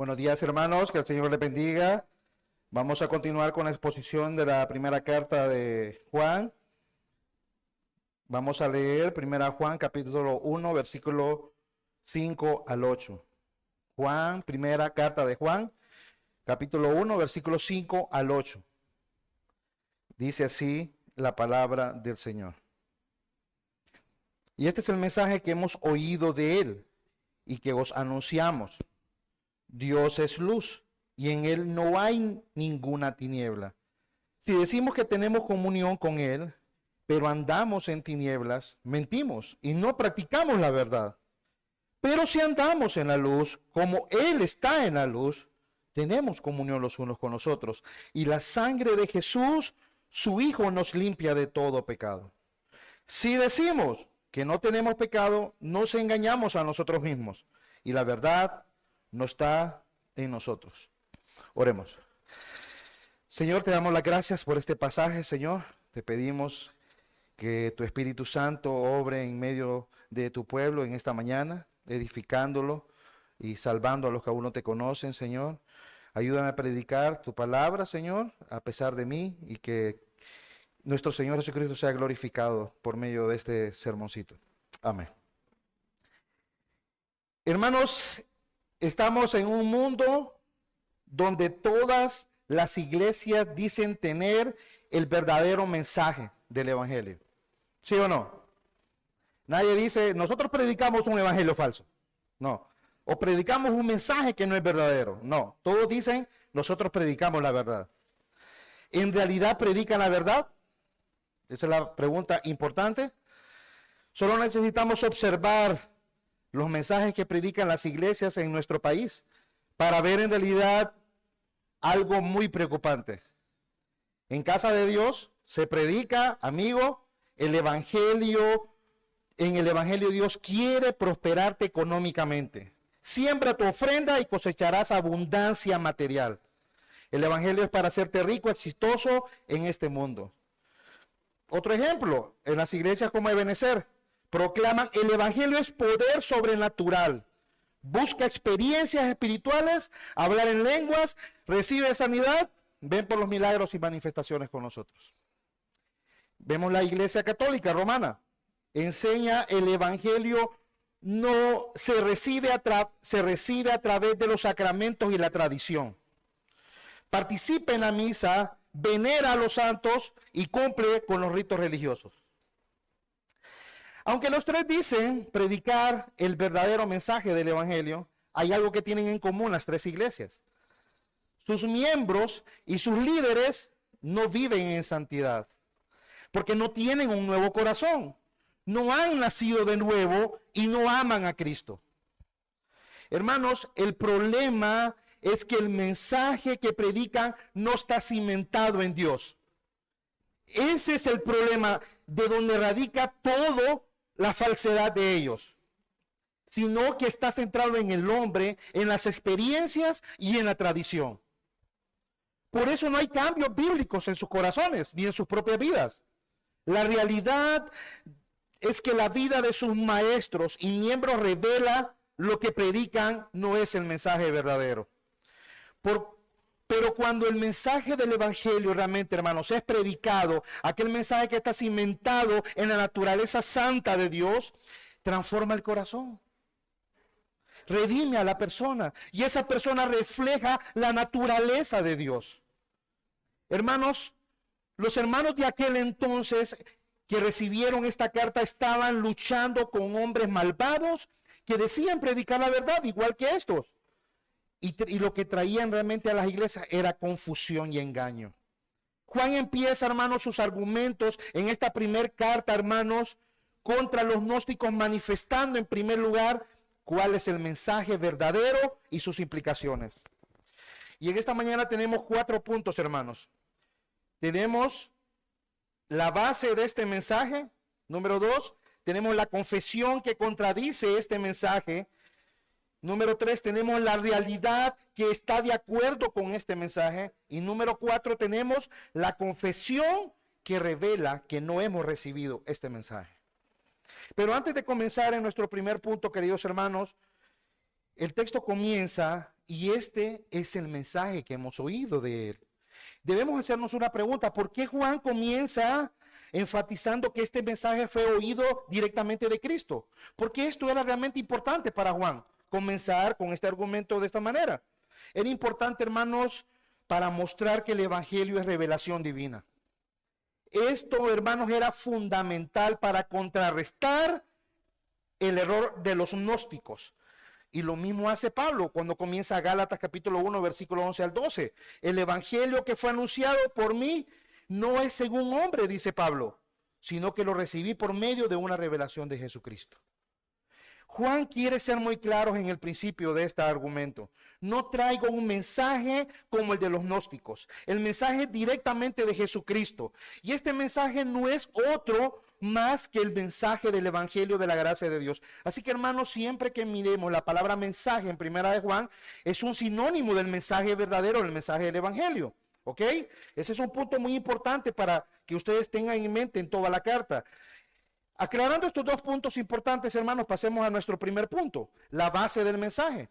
Buenos días, hermanos, que el Señor les bendiga. Vamos a continuar con la exposición de la primera carta de Juan. Vamos a leer primera Juan, capítulo 1, versículo 5 al 8. Juan, primera carta de Juan, capítulo 1, versículo 5 al 8. Dice así la palabra del Señor. Y este es el mensaje que hemos oído de Él y que os anunciamos. Dios es luz y en Él no hay ninguna tiniebla. Si decimos que tenemos comunión con Él, pero andamos en tinieblas, mentimos y no practicamos la verdad. Pero si andamos en la luz, como Él está en la luz, tenemos comunión los unos con los otros. Y la sangre de Jesús, su Hijo, nos limpia de todo pecado. Si decimos que no tenemos pecado, nos engañamos a nosotros mismos. Y la verdad no está en nosotros. Oremos. Señor, te damos las gracias por este pasaje, Señor. Te pedimos que tu Espíritu Santo obre en medio de tu pueblo en esta mañana, edificándolo y salvando a los que aún no te conocen, Señor. Ayúdame a predicar tu palabra, Señor, a pesar de mí, y que nuestro Señor Jesucristo sea glorificado por medio de este sermoncito. Amén. Hermanos, estamos en un mundo donde todas las iglesias dicen tener el verdadero mensaje del evangelio. ¿Sí o no? Nadie dice, nosotros predicamos un evangelio falso. No. O predicamos un mensaje que no es verdadero. No. Todos dicen, nosotros predicamos la verdad. ¿En realidad predican la verdad? Esa es la pregunta importante. Solo necesitamos observar los mensajes que predican las iglesias en nuestro país para ver en realidad algo muy preocupante. En casa de Dios se predica, amigo, el evangelio. En el evangelio Dios quiere prosperarte económicamente. Siembra tu ofrenda y cosecharás abundancia material. El evangelio es para hacerte rico, exitoso en este mundo. Otro ejemplo, en las iglesias como Ebenezer, proclaman el evangelio es poder sobrenatural. Busca experiencias espirituales, hablar en lenguas, recibe sanidad, ven por los milagros y manifestaciones con nosotros. Vemos la iglesia católica romana, enseña el evangelio, no se recibe a través de los sacramentos y la tradición. Participa en la misa, venera a los santos y cumple con los ritos religiosos. Aunque los tres dicen predicar el verdadero mensaje del evangelio, hay algo que tienen en común las tres iglesias. Sus miembros y sus líderes no viven en santidad, porque no tienen un nuevo corazón, no han nacido de nuevo y no aman a Cristo. Hermanos, el problema es que el mensaje que predican no está cimentado en Dios. Ese es el problema de donde radica todo la falsedad de ellos, sino que está centrado en el hombre, en las experiencias y en la tradición. Por eso no hay cambios bíblicos en sus corazones ni en sus propias vidas. La realidad es que la vida de sus maestros y miembros revela lo que predican no es el mensaje verdadero. Pero cuando el mensaje del evangelio realmente, hermanos, es predicado, aquel mensaje que está cimentado en la naturaleza santa de Dios, transforma el corazón, redime a la persona y esa persona refleja la naturaleza de Dios. Hermanos, los hermanos de aquel entonces que recibieron esta carta estaban luchando con hombres malvados que decían predicar la verdad igual que estos. Y lo que traían realmente a las iglesias era confusión y engaño. Juan empieza, hermanos, sus argumentos en esta primer carta, hermanos, contra los gnósticos, manifestando en primer lugar cuál es el mensaje verdadero y sus implicaciones. Y en esta mañana tenemos 4 puntos, hermanos. Tenemos la base de este mensaje. Número 2, tenemos la confesión que contradice este mensaje. Número 3, tenemos la realidad que está de acuerdo con este mensaje. Y número 4, tenemos la confesión que revela que no hemos recibido este mensaje. Pero antes de comenzar en nuestro primer punto, queridos hermanos, el texto comienza y este es el mensaje que hemos oído de él. Debemos hacernos una pregunta: ¿por qué Juan comienza enfatizando que este mensaje fue oído directamente de Cristo? ¿Por qué esto era realmente importante para Juan, comenzar con este argumento de esta manera? Era importante, hermanos, para mostrar que el evangelio es revelación divina. Esto, hermanos, era fundamental para contrarrestar el error de los gnósticos. Y lo mismo hace Pablo cuando comienza Gálatas capítulo 1, versículo 11 al 12. El evangelio que fue anunciado por mí no es según hombre, dice Pablo, sino que lo recibí por medio de una revelación de Jesucristo. Juan quiere ser muy claro en el principio de este argumento. No traigo un mensaje como el de los gnósticos. El mensaje directamente de Jesucristo. Y este mensaje no es otro más que el mensaje del evangelio de la gracia de Dios. Así que, hermanos, siempre que miremos la palabra mensaje en primera de Juan, es un sinónimo del mensaje verdadero, del mensaje del evangelio. ¿Ok? Ese es un punto muy importante para que ustedes tengan en mente en toda la carta. Aclarando estos dos puntos importantes, hermanos, pasemos a nuestro primer punto, la base del mensaje.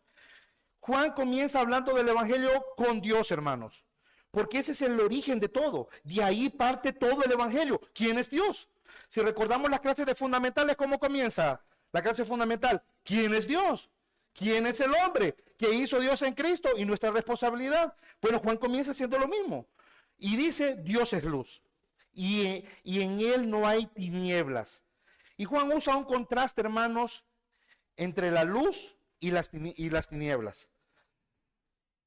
Juan comienza hablando del evangelio con Dios, hermanos, porque ese es el origen de todo. De ahí parte todo el evangelio. ¿Quién es Dios? Si recordamos las clases de fundamentales, ¿cómo comienza la clase fundamental? ¿Quién es Dios? ¿Quién es el hombre? ¿Qué hizo Dios en Cristo? Y nuestra responsabilidad. Bueno, Juan comienza haciendo lo mismo. Y dice, Dios es luz. Y en él no hay tinieblas. Y Juan usa un contraste, hermanos, entre la luz y las tinieblas.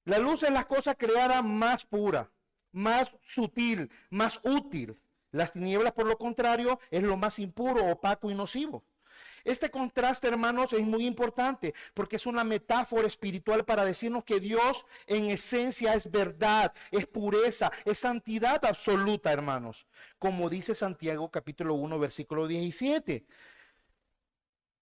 La luz es la cosa creada más pura, más sutil, más útil. Las tinieblas, por lo contrario, es lo más impuro, opaco y nocivo. Este contraste, hermanos, es muy importante porque es una metáfora espiritual para decirnos que Dios en esencia es verdad, es pureza, es santidad absoluta, hermanos. Como dice Santiago capítulo 1, versículo 17.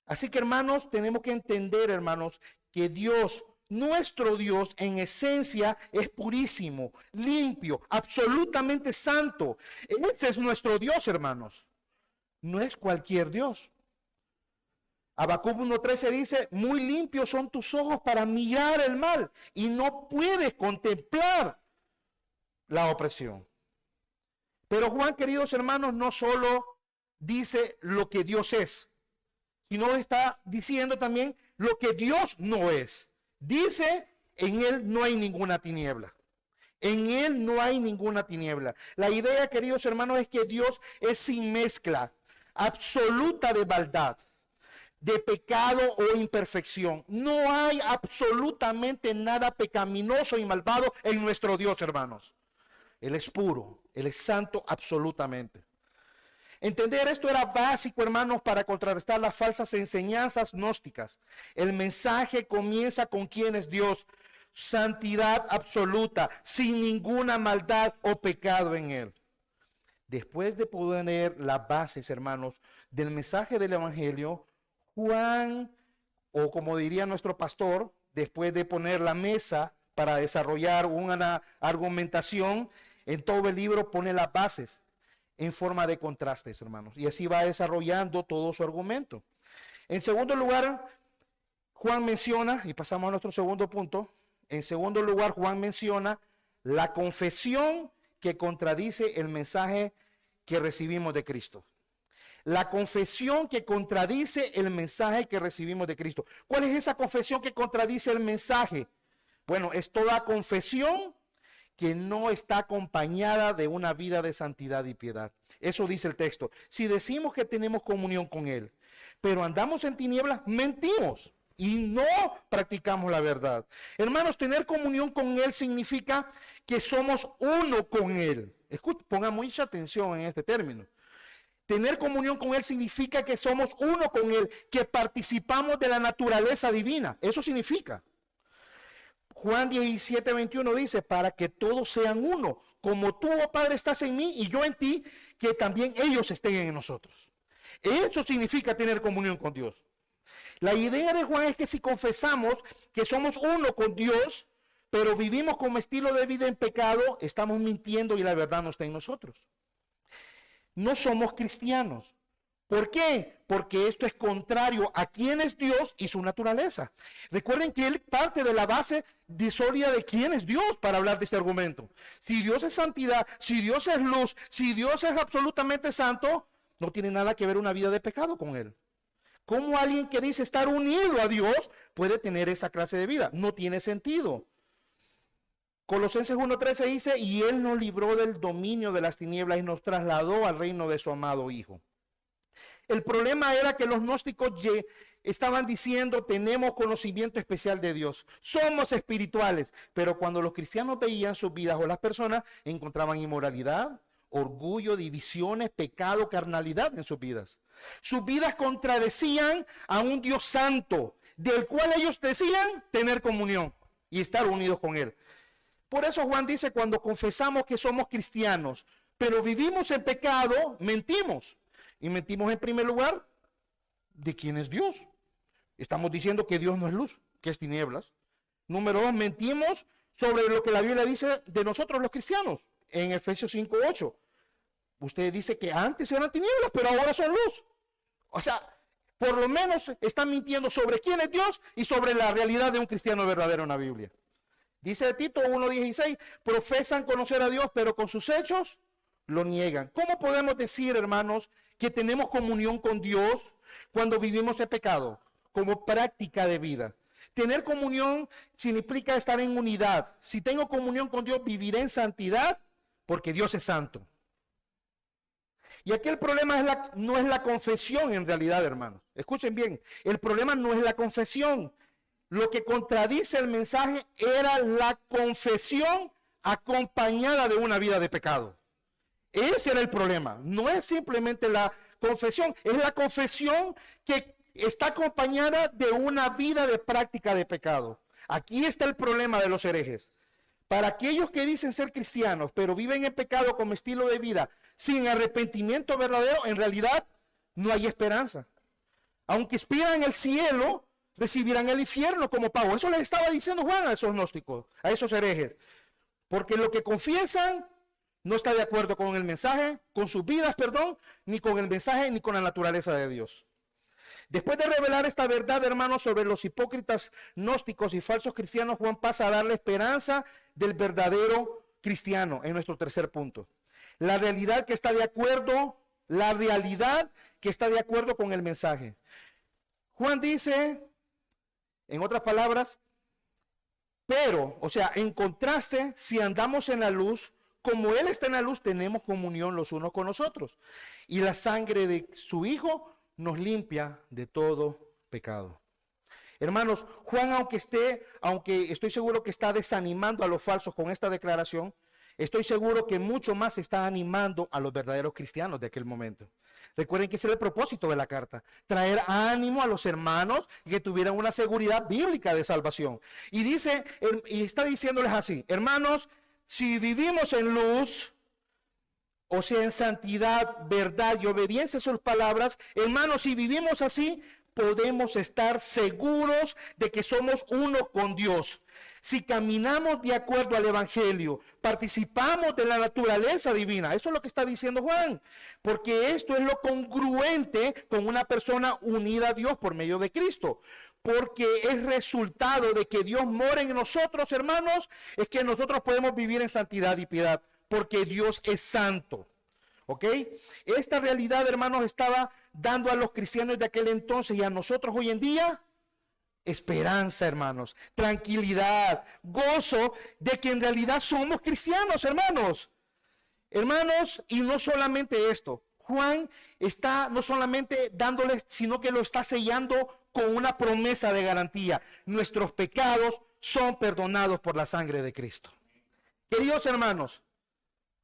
Así que, hermanos, tenemos que entender, hermanos, que Dios, nuestro Dios, en esencia es purísimo, limpio, absolutamente santo. Ese es nuestro Dios, hermanos. No es cualquier Dios. Habacuc 1:13 dice, muy limpios son tus ojos para mirar el mal y no puedes contemplar la opresión. Pero Juan, queridos hermanos, no solo dice lo que Dios es, sino está diciendo también lo que Dios no es. Dice, en él no hay ninguna tiniebla. En él no hay ninguna tiniebla. La idea, queridos hermanos, es que Dios es sin mezcla, absoluta de maldad, de pecado o imperfección. No hay absolutamente nada pecaminoso y malvado en nuestro Dios, hermanos. Él es puro, Él es santo absolutamente. Entender esto era básico, hermanos, para contrarrestar las falsas enseñanzas gnósticas. El mensaje comienza con quién es Dios: santidad absoluta, sin ninguna maldad o pecado en Él. Después de poner las bases, hermanos, del mensaje del evangelio, Juan, o como diría nuestro pastor, después de poner la mesa para desarrollar una argumentación, en todo el libro pone las bases en forma de contrastes, hermanos. Y así va desarrollando todo su argumento. En segundo lugar, Juan menciona, y pasamos a nuestro segundo punto, en segundo lugar, Juan menciona la confesión que contradice el mensaje que recibimos de Cristo. La confesión que contradice el mensaje que recibimos de Cristo. ¿Cuál es esa confesión que contradice el mensaje? Bueno, es toda confesión que no está acompañada de una vida de santidad y piedad. Eso dice el texto. Si decimos que tenemos comunión con Él, pero andamos en tinieblas, mentimos y no practicamos la verdad. Hermanos, tener comunión con Él significa que somos uno con Él. Pongan mucha atención en este término. Tener comunión con Él significa que somos uno con Él, que participamos de la naturaleza divina. Eso significa. Juan 17:21 dice, para que todos sean uno, como tú, oh Padre, estás en mí y yo en ti, que también ellos estén en nosotros. Eso significa tener comunión con Dios. La idea de Juan es que si confesamos que somos uno con Dios, pero vivimos como estilo de vida en pecado, estamos mintiendo y la verdad no está en nosotros. No somos cristianos. ¿Por qué? Porque esto es contrario a quién es Dios y su naturaleza. Recuerden que él parte de la base de sólida de quién es Dios para hablar de este argumento. Si Dios es santidad, si Dios es luz, si Dios es absolutamente santo, no tiene nada que ver una vida de pecado con él. ¿Cómo alguien que dice estar unido a Dios puede tener esa clase de vida? No tiene sentido. Colosenses 1:13 dice, y él nos libró del dominio de las tinieblas y nos trasladó al reino de su amado Hijo. El problema era que los gnósticos estaban diciendo, tenemos conocimiento especial de Dios, somos espirituales, pero cuando los cristianos veían sus vidas o las personas, encontraban inmoralidad, orgullo, divisiones, pecado, carnalidad en sus vidas. Sus vidas contradecían a un Dios santo, del cual ellos decían tener comunión y estar unidos con él. Por eso Juan dice, cuando confesamos que somos cristianos, pero vivimos en pecado, mentimos. Y mentimos en primer lugar de quién es Dios. Estamos diciendo que Dios no es luz, que es tinieblas. Número 2, mentimos sobre lo que la Biblia dice de nosotros los cristianos. En Efesios 5:8. Usted dice que antes eran tinieblas, pero ahora son luz. O sea, por lo menos están mintiendo sobre quién es Dios y sobre la realidad de un cristiano verdadero en la Biblia. Dice Tito 1:16, profesan conocer a Dios, pero con sus hechos lo niegan. ¿Cómo podemos decir, hermanos, que tenemos comunión con Dios cuando vivimos en pecado? Como práctica de vida. Tener comunión significa estar en unidad. Si tengo comunión con Dios, viviré en santidad porque Dios es santo. Y aquí el problema no es la confesión en realidad, hermanos. Escuchen bien, el problema no es la confesión. Lo que contradice el mensaje era la confesión acompañada de una vida de pecado. Ese era el problema. No es simplemente la confesión, es la confesión que está acompañada de una vida de práctica de pecado. Aquí está el problema de los herejes. Para aquellos que dicen ser cristianos, pero viven en pecado como estilo de vida, sin arrepentimiento verdadero, en realidad no hay esperanza. Aunque aspiran el cielo, recibirán el infierno como pago. Eso les estaba diciendo Juan a esos gnósticos, a esos herejes. Porque lo que confiesan no está de acuerdo con el mensaje, con sus vidas, ni con el mensaje, ni con la naturaleza de Dios. Después de revelar esta verdad, hermanos, sobre los hipócritas gnósticos y falsos cristianos, Juan pasa a darle esperanza del verdadero cristiano en nuestro tercer punto. La realidad que está de acuerdo con el mensaje. Juan dice, en otras palabras, pero, o sea, en contraste, si andamos en la luz, como Él está en la luz, tenemos comunión los unos con los otros. Y la sangre de su Hijo nos limpia de todo pecado. Hermanos, Juan, aunque estoy seguro que está desanimando a los falsos con esta declaración, estoy seguro que mucho más está animando a los verdaderos cristianos de aquel momento. Recuerden que ese era el propósito de la carta, traer ánimo a los hermanos y que tuvieran una seguridad bíblica de salvación. Y está diciéndoles así, hermanos, si vivimos en luz, o sea, en santidad, verdad y obediencia a sus palabras, hermanos, si vivimos así, podemos estar seguros de que somos uno con Dios. Si caminamos de acuerdo al Evangelio, participamos de la naturaleza divina. Eso es lo que está diciendo Juan, porque esto es lo congruente con una persona unida a Dios por medio de Cristo. Porque es resultado de que Dios mora en nosotros, hermanos, es que nosotros podemos vivir en santidad y piedad, porque Dios es santo. ¿Ok? Esta realidad, hermanos, estaba dando a los cristianos de aquel entonces y a nosotros hoy en día esperanza, hermanos, tranquilidad, gozo de que en realidad somos cristianos, hermanos. Hermanos, y no solamente esto, Juan está no solamente dándoles, sino que lo está sellando con una promesa de garantía. Nuestros pecados son perdonados por la sangre de Cristo. Queridos hermanos,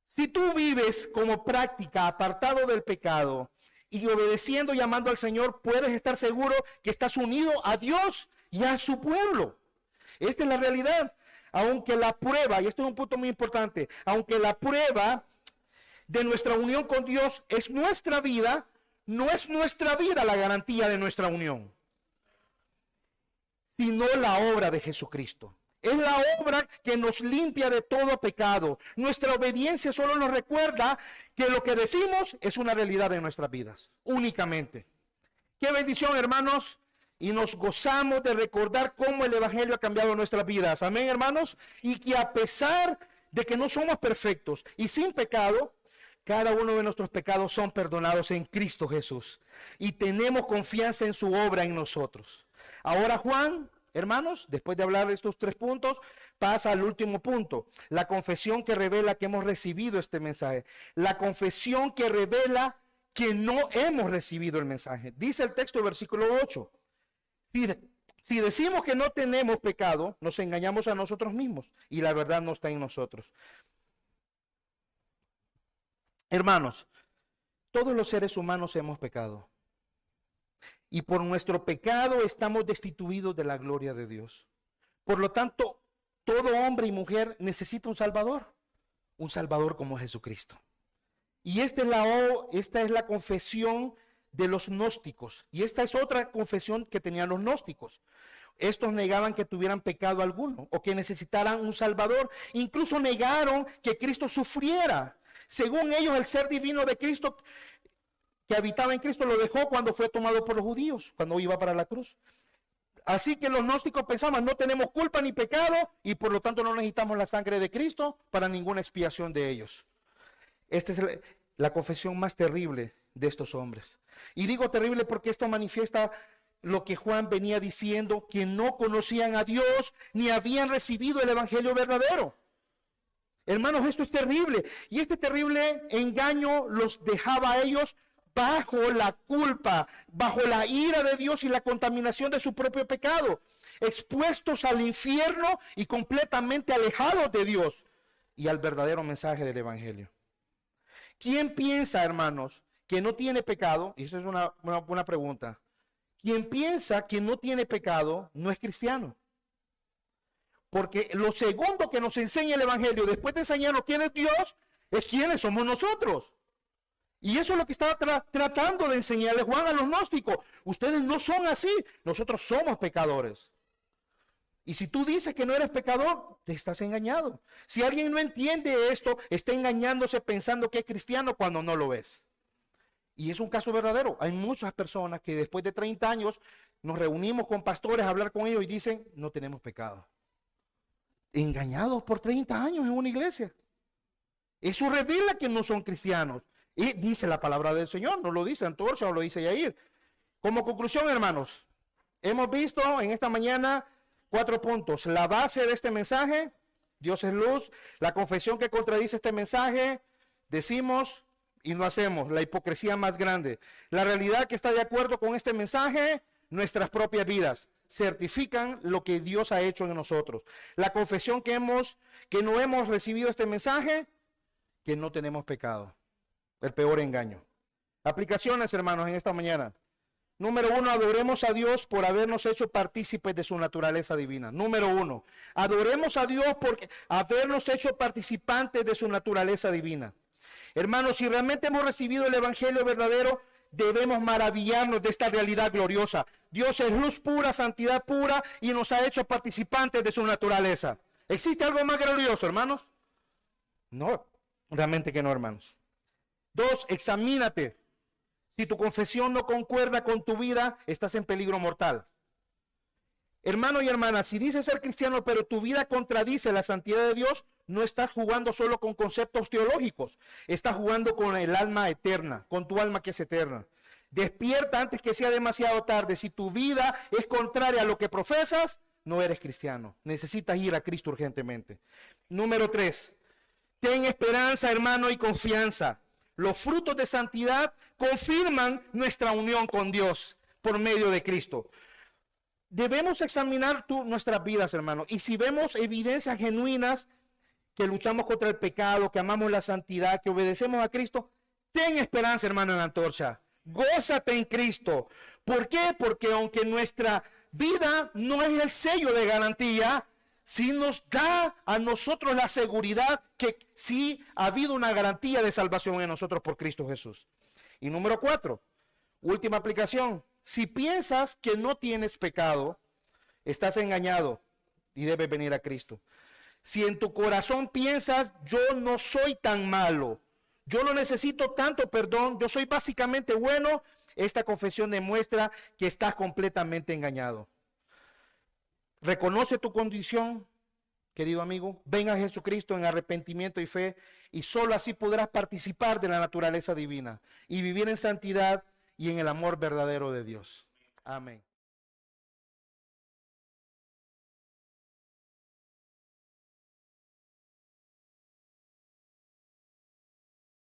si tú vives como práctica apartado del pecado y obedeciendo y amando al Señor, puedes estar seguro que estás unido a Dios y a su pueblo. Esta es la realidad. Aunque la prueba, y esto es un punto muy importante, aunque la prueba de nuestra unión con Dios es nuestra vida, no es nuestra vida la garantía de nuestra unión, sino la obra de Jesucristo. Es la obra que nos limpia de todo pecado. Nuestra obediencia solo nos recuerda que lo que decimos es una realidad en nuestras vidas, únicamente. Qué bendición, hermanos. Y nos gozamos de recordar cómo el evangelio ha cambiado nuestras vidas. Amén, hermanos. Y que a pesar de que no somos perfectos y sin pecado, cada uno de nuestros pecados son perdonados en Cristo Jesús. Y tenemos confianza en su obra en nosotros. Ahora Juan, hermanos, después de hablar de estos 3 puntos, pasa al último punto. La confesión que revela que hemos recibido este mensaje. La confesión que revela que no hemos recibido el mensaje. Dice el texto, versículo 8. Si decimos que no tenemos pecado, nos engañamos a nosotros mismos y la verdad no está en nosotros. Hermanos, todos los seres humanos hemos pecado y por nuestro pecado estamos destituidos de la gloria de Dios. Por lo tanto, todo hombre y mujer necesita un Salvador como Jesucristo. Y esta es la confesión de los gnósticos. Y esta es otra confesión que tenían los gnósticos. Estos negaban que tuvieran pecado alguno o que necesitaran un Salvador. Incluso negaron que Cristo sufriera. Según ellos, el ser divino de Cristo que habitaba en Cristo lo dejó cuando fue tomado por los judíos, cuando iba para la cruz. Así que los gnósticos pensaban, no tenemos culpa ni pecado y por lo tanto no necesitamos la sangre de Cristo para ninguna expiación de ellos. Esta es la confesión más terrible de estos hombres. Y digo terrible porque esto manifiesta lo que Juan venía diciendo, que no conocían a Dios ni habían recibido el evangelio verdadero. Hermanos, esto es terrible. Y este terrible engaño los dejaba a ellos bajo la culpa, bajo la ira de Dios y la contaminación de su propio pecado, expuestos al infierno y completamente alejados de Dios y al verdadero mensaje del evangelio. ¿Quién piensa, hermanos, que no tiene pecado? Y eso es una buena pregunta. ¿Quién piensa que no tiene pecado no es cristiano? Porque lo segundo que nos enseña el evangelio, después de enseñarnos quién es Dios, es quiénes somos nosotros. Y eso es lo que estaba tratando de enseñarle Juan a los gnósticos. Ustedes no son así, nosotros somos pecadores. Y si tú dices que no eres pecador, te estás engañado. Si alguien no entiende esto, está engañándose pensando que es cristiano cuando no lo es. Y es un caso verdadero. Hay muchas personas que después de 30 años nos reunimos con pastores a hablar con ellos y dicen, no tenemos pecado. Engañados por 30 años en una iglesia. Eso revela que no son cristianos. Y dice la palabra del Señor, no lo dice Antorcha o lo dice Yair. Como conclusión, hermanos, hemos visto en esta mañana 4 puntos. La base de este mensaje, Dios es luz. La confesión que contradice este mensaje, decimos y no hacemos. La hipocresía más grande. La realidad que está de acuerdo con este mensaje, nuestras propias vidas certifican lo que Dios ha hecho en nosotros. La confesión que no hemos recibido este mensaje, que no tenemos pecado. El peor engaño. Aplicaciones, hermanos, en esta mañana. Número 1, adoremos a Dios por habernos hecho partícipes de su naturaleza divina. Número 1, adoremos a Dios por habernos hecho participantes de su naturaleza divina. Hermanos, si realmente hemos recibido el evangelio verdadero, debemos maravillarnos de esta realidad gloriosa. Dios es luz pura, santidad pura y nos ha hecho participantes de su naturaleza. ¿Existe algo más glorioso, hermanos? No, realmente que no, hermanos. 2, examínate. Si tu confesión no concuerda con tu vida, estás en peligro mortal. Hermano y hermana, si dices ser cristiano, pero tu vida contradice la santidad de Dios, no estás jugando solo con conceptos teológicos, estás jugando con el alma eterna, con tu alma que es eterna. Despierta antes que sea demasiado tarde. Si tu vida es contraria a lo que profesas, no eres cristiano. Necesitas ir a Cristo urgentemente. Número 3, ten esperanza, hermano, y confianza. Los frutos de santidad confirman nuestra unión con Dios por medio de Cristo. Debemos examinar nuestras vidas, hermanos. Y si vemos evidencias genuinas que luchamos contra el pecado, que amamos la santidad, que obedecemos a Cristo, ten esperanza, hermano, en la antorcha. Gózate en Cristo. ¿Por qué? Porque aunque nuestra vida no es el sello de garantía, sí nos da a nosotros la seguridad que sí ha habido una garantía de salvación en nosotros por Cristo Jesús. Y número 4, última aplicación. Si piensas que no tienes pecado, estás engañado y debes venir a Cristo. Si en tu corazón piensas, yo no soy tan malo, yo no necesito tanto perdón, yo soy básicamente bueno, esta confesión demuestra que estás completamente engañado. Reconoce tu condición, querido amigo, ven a Jesucristo en arrepentimiento y fe, y solo así podrás participar de la naturaleza divina y vivir en santidad y en el amor verdadero de Dios. Amén.